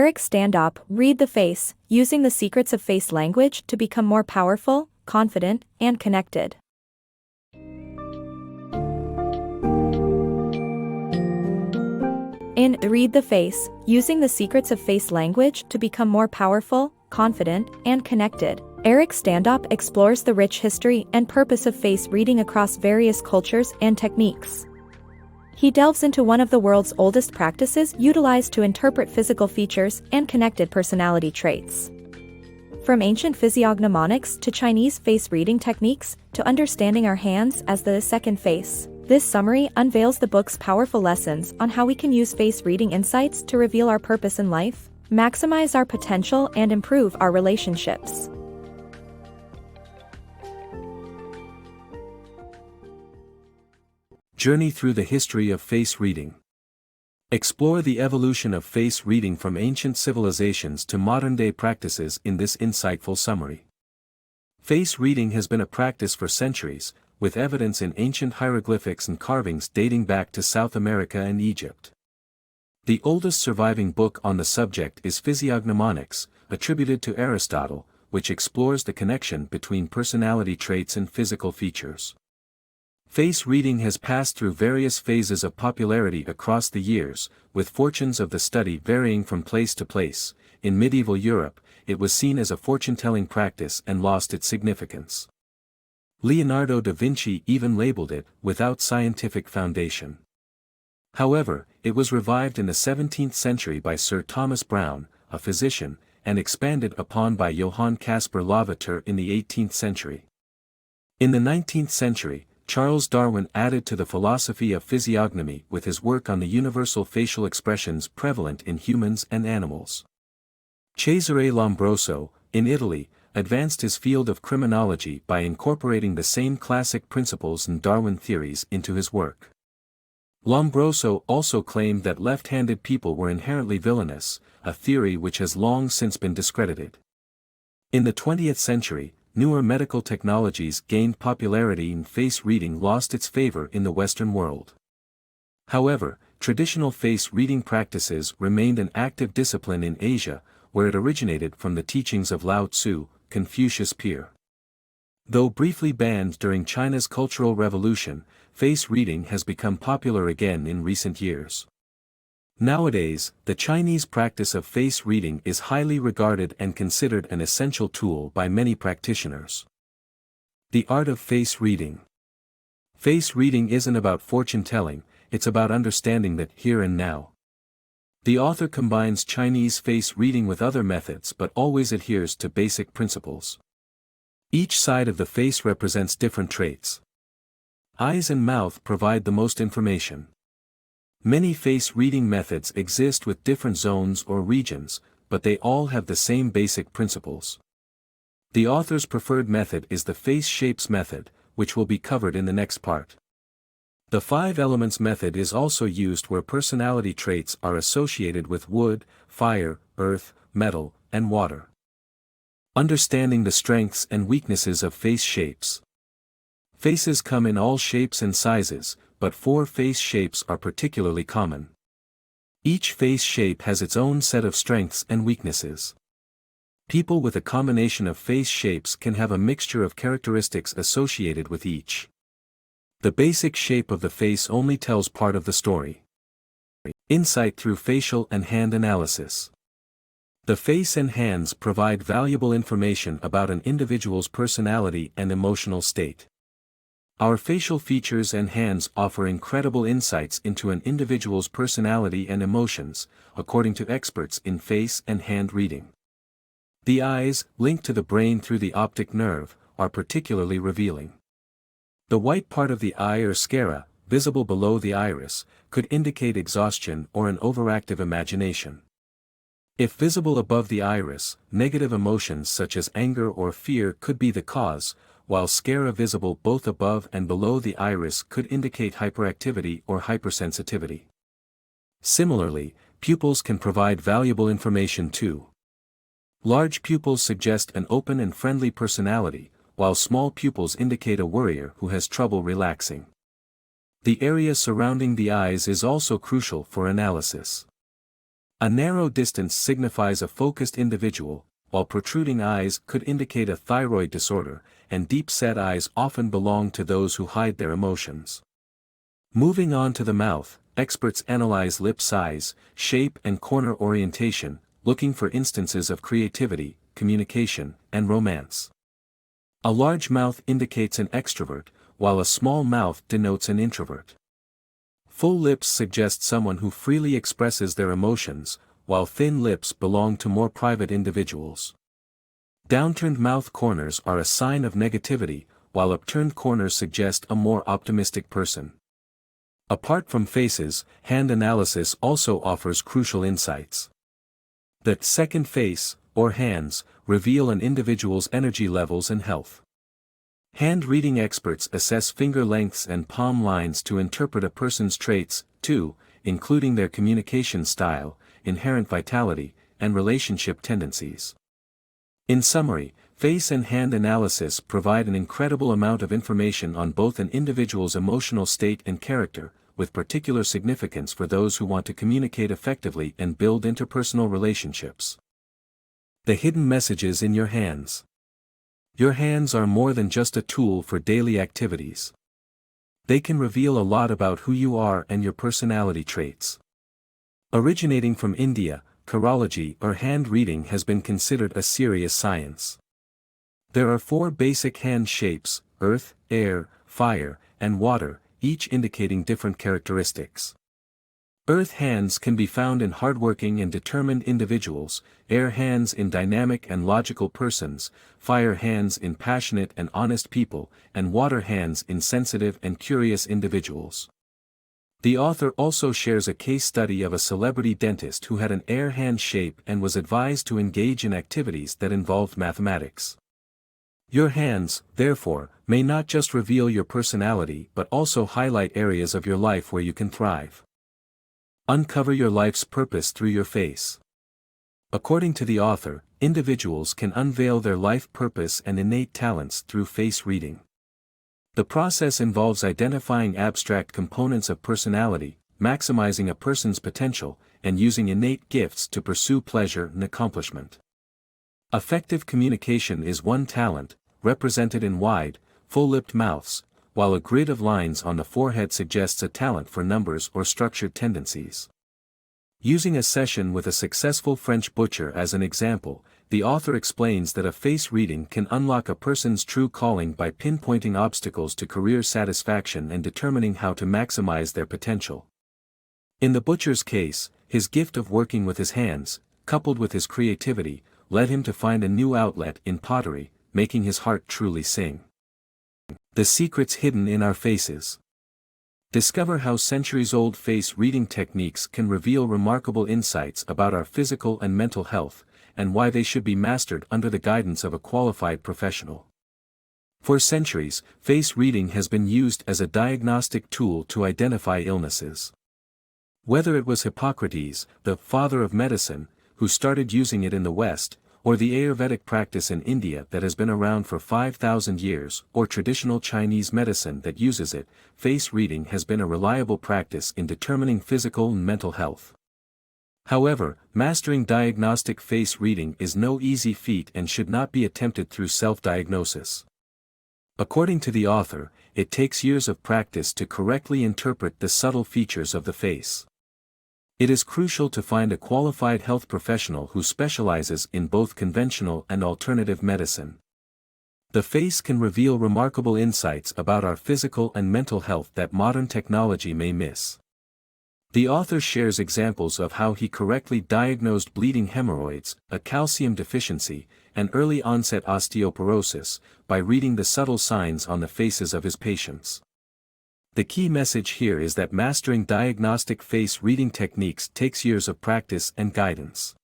Eric Standop, Read the Face, Using the Secrets of Face Language to Become More Powerful, Confident, and Connected. In Read the Face, Using the Secrets of Face Language to Become More Powerful, Confident, and Connected, Eric Standop explores the rich history and purpose of face reading across various cultures and techniques. He delves into one of the world's oldest practices utilized to interpret physical features and connected personality traits. From ancient physiognomonics to Chinese face reading techniques to understanding our hands as the second face, this summary unveils the book's powerful lessons on how we can use face reading insights to reveal our purpose in life, maximize our potential, and improve our relationships. Journey through the history of face reading. Explore the evolution of face reading from ancient civilizations to modern-day practices in this insightful summary. Face reading has been a practice for centuries, with evidence in ancient hieroglyphics and carvings dating back to South America and Egypt. The oldest surviving book on the subject is Physiognomonics, attributed to Aristotle, which explores the connection between personality traits and physical features. Face reading has passed through various phases of popularity across the years, with fortunes of the study varying from place to place. In medieval Europe, it was seen as a fortune-telling practice and lost its significance. Leonardo da Vinci even labeled it without scientific foundation. However, it was revived in the 17th century by Sir Thomas Browne, a physician, and expanded upon by Johann Caspar Lavater in the 18th century. In the 19th century, Charles Darwin added to the philosophy of physiognomy with his work on the universal facial expressions prevalent in humans and animals. Cesare Lombroso, in Italy, advanced his field of criminology by incorporating the same classic principles and Darwin theories into his work. Lombroso also claimed that left-handed people were inherently villainous, a theory which has long since been discredited. In the 20th century, newer medical technologies gained popularity and face reading lost its favor in the Western world. However, traditional face reading practices remained an active discipline in Asia, where it originated from the teachings of Lao Tzu, Confucius' peer. Though briefly banned during China's Cultural Revolution, face reading has become popular again in recent years. Nowadays, the Chinese practice of face reading is highly regarded and considered an essential tool by many practitioners. The art of face reading. Face reading isn't about fortune-telling, it's about understanding the here and now. The author combines Chinese face reading with other methods but always adheres to basic principles. Each side of the face represents different traits. Eyes and mouth provide the most information. Many face reading methods exist with different zones or regions, but they all have the same basic principles. The author's preferred method is the face shapes method, which will be covered in the next part. The 5 elements method is also used where personality traits are associated with wood, fire, earth, metal, and water. Understanding the strengths and weaknesses of face shapes. Faces come in all shapes and sizes, but 4 face shapes are particularly common. Each face shape has its own set of strengths and weaknesses. People with a combination of face shapes can have a mixture of characteristics associated with each. The basic shape of the face only tells part of the story. Insight through facial and hand analysis. The face and hands provide valuable information about an individual's personality and emotional state. Our facial features and hands offer incredible insights into an individual's personality and emotions, according to experts in face and hand reading. The eyes, linked to the brain through the optic nerve, are particularly revealing. The white part of the eye or sclera, visible below the iris, could indicate exhaustion or an overactive imagination. If visible above the iris, negative emotions such as anger or fear could be the cause, while sclera visible both above and below the iris could indicate hyperactivity or hypersensitivity. Similarly, pupils can provide valuable information too. Large pupils suggest an open and friendly personality, while small pupils indicate a worrier who has trouble relaxing. The area surrounding the eyes is also crucial for analysis. A narrow distance signifies a focused individual, while protruding eyes could indicate a thyroid disorder, and deep-set eyes often belong to those who hide their emotions. Moving on to the mouth, experts analyze lip size, shape and corner orientation, looking for instances of creativity, communication, and romance. A large mouth indicates an extrovert, while a small mouth denotes an introvert. Full lips suggest someone who freely expresses their emotions, while thin lips belong to more private individuals. Downturned mouth corners are a sign of negativity, while upturned corners suggest a more optimistic person. Apart from faces, hand analysis also offers crucial insights. The second face, or hands, reveal an individual's energy levels and health. Hand-reading experts assess finger lengths and palm lines to interpret a person's traits, too, including their communication style, inherent vitality, and relationship tendencies. In summary, face and hand analysis provide an incredible amount of information on both an individual's emotional state and character, with particular significance for those who want to communicate effectively and build interpersonal relationships. The hidden messages in your hands. Your hands are more than just a tool for daily activities. They can reveal a lot about who you are and your personality traits. Originating from India, chirology or hand reading has been considered a serious science. There are 4 basic hand shapes: earth, air, fire, and water, each indicating different characteristics. Earth hands can be found in hardworking and determined individuals, air hands in dynamic and logical persons, fire hands in passionate and honest people, and water hands in sensitive and curious individuals. The author also shares a case study of a celebrity dentist who had an air hand shape and was advised to engage in activities that involved mathematics. Your hands, therefore, may not just reveal your personality but also highlight areas of your life where you can thrive. Uncover your life's purpose through your face. According to the author, individuals can unveil their life purpose and innate talents through face reading. The process involves identifying abstract components of personality, maximizing a person's potential, and using innate gifts to pursue pleasure and accomplishment. Effective communication is one talent, represented in wide, full-lipped mouths, while a grid of lines on the forehead suggests a talent for numbers or structured tendencies. Using a session with a successful French butcher as an example, the author explains that a face reading can unlock a person's true calling by pinpointing obstacles to career satisfaction and determining how to maximize their potential. In the butcher's case, his gift of working with his hands, coupled with his creativity, led him to find a new outlet in pottery, making his heart truly sing. The secrets hidden in our faces. Discover how centuries-old face reading techniques can reveal remarkable insights about our physical and mental health, and why they should be mastered under the guidance of a qualified professional. For centuries, face reading has been used as a diagnostic tool to identify illnesses. Whether it was Hippocrates, the father of medicine, who started using it in the West, or the Ayurvedic practice in India that has been around for 5,000 years, or traditional Chinese medicine that uses it, face reading has been a reliable practice in determining physical and mental health. However, mastering diagnostic face reading is no easy feat and should not be attempted through self-diagnosis. According to the author, it takes years of practice to correctly interpret the subtle features of the face. It is crucial to find a qualified health professional who specializes in both conventional and alternative medicine. The face can reveal remarkable insights about our physical and mental health that modern technology may miss. The author shares examples of how he correctly diagnosed bleeding hemorrhoids, a calcium deficiency, and early-onset osteoporosis, by reading the subtle signs on the faces of his patients. The key message here is that mastering diagnostic face reading techniques takes years of practice and guidance.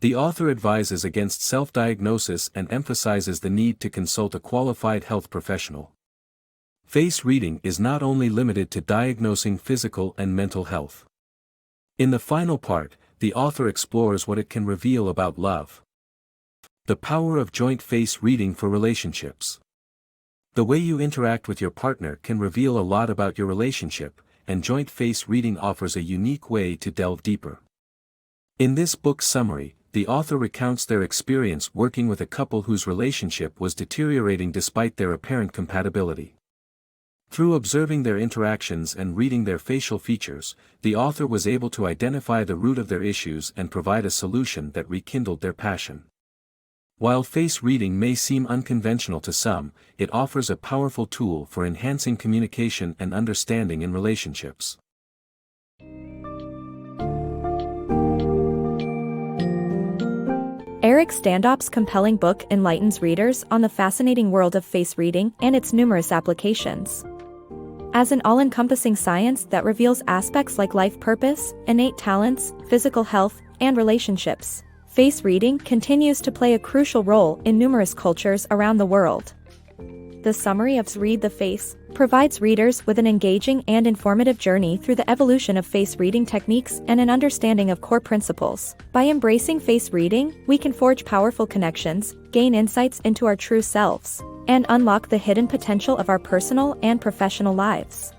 The author advises against self-diagnosis and emphasizes the need to consult a qualified health professional. Face reading is not only limited to diagnosing physical and mental health. In the final part, the author explores what it can reveal about love. The power of joint face reading for relationships. The way you interact with your partner can reveal a lot about your relationship, and joint face reading offers a unique way to delve deeper. In this book summary, the author recounts their experience working with a couple whose relationship was deteriorating despite their apparent compatibility. Through observing their interactions and reading their facial features, the author was able to identify the root of their issues and provide a solution that rekindled their passion. While face reading may seem unconventional to some, it offers a powerful tool for enhancing communication and understanding in relationships. Eric Standop's compelling book enlightens readers on the fascinating world of face reading and its numerous applications. As an all-encompassing science that reveals aspects like life purpose, innate talents, physical health, and relationships, face reading continues to play a crucial role in numerous cultures around the world. The summary of Read the Face provides readers with an engaging and informative journey through the evolution of face reading techniques and an understanding of core principles. By embracing face reading, we can forge powerful connections, gain insights into our true selves, and unlock the hidden potential of our personal and professional lives.